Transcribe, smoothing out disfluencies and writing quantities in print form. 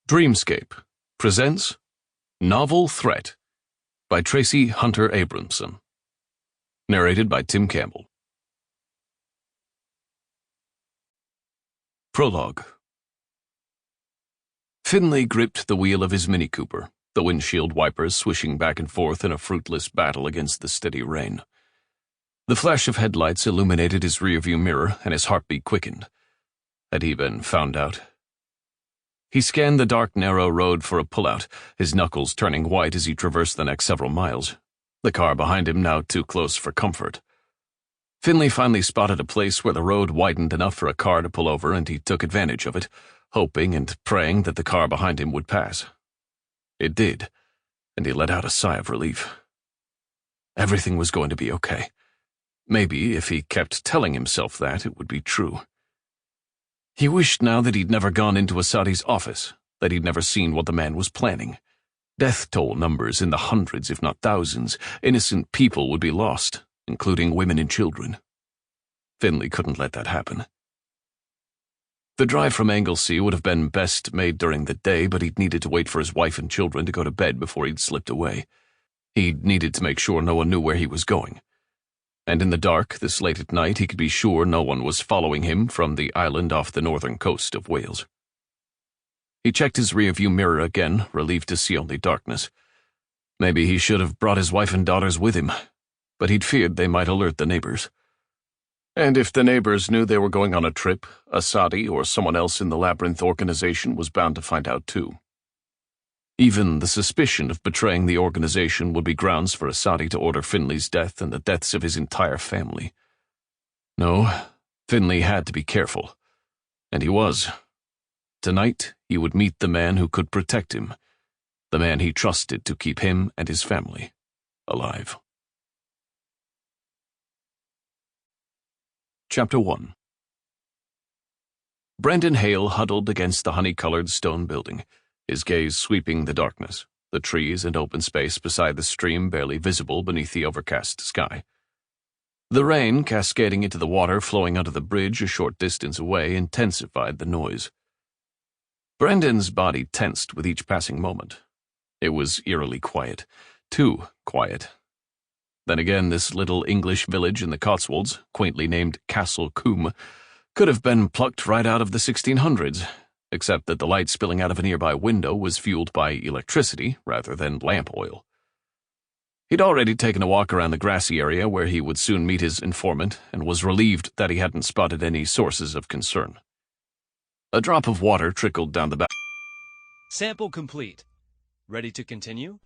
Dreamscape presents Novel Threat by Traci Hunter Abramson. Narrated by Tim Campbell. Prologue. Finley gripped the wheel of his Mini Cooper, the windshield wipers swishing back and forth in a fruitless battle against the steady rain. The flash of headlights illuminated his rearview mirror, and his heartbeat quickened. Had he been found out? He scanned the dark, narrow road for a pullout, his knuckles turning white as he traversed the next several miles, the car behind him now too close for comfort. Finley finally spotted a place where the road widened enough for a car to pull over, and he took advantage of it, hoping and praying that the car behind him would pass. It did, and he let out a sigh of relief. Everything was going to be okay. Maybe, if he kept telling himself that, it would be true. He wished now that he'd never gone into Asadi's office, that he'd never seen what the man was planning. Death toll numbers in the hundreds, if not thousands. Innocent people would be lost, including women and children. Finley couldn't let that happen. The drive from Anglesey would have been best made during the day, but he'd needed to wait for his wife and children to go to bed before he'd slipped away. He'd needed to make sure no one knew where he was going. And in the dark, this late at night, he could be sure no one was following him from the island off the northern coast of Wales. He checked his rearview mirror again, relieved to see only darkness. Maybe he should have brought his wife and daughters with him, but he'd feared they might alert the neighbors. And if the neighbors knew they were going on a trip, Asadi or someone else in the Labyrinth organization was bound to find out too. Even the suspicion of betraying the organization would be grounds for Asadi to order Finley's death and the deaths of his entire family. No, Finley had to be careful. And he was. Tonight, he would meet the man who could protect him, the man he trusted to keep him and his family alive. Chapter 1. Brendan Hale huddled against the honey-colored stone building, his gaze sweeping the darkness, the trees and open space beside the stream barely visible beneath the overcast sky. The rain, cascading into the water flowing under the bridge a short distance away, intensified the noise. Brendan's body tensed with each passing moment. It was eerily quiet, too quiet. Then again, this little English village in the Cotswolds, quaintly named Castle Combe, could have been plucked right out of the 1600s, except that the light spilling out of a nearby window was fueled by electricity rather than lamp oil. He'd already taken a walk around the grassy area where he would soon meet his informant, and was relieved that he hadn't spotted any sources of concern. A drop of water trickled down the back. Sample complete. Ready to continue?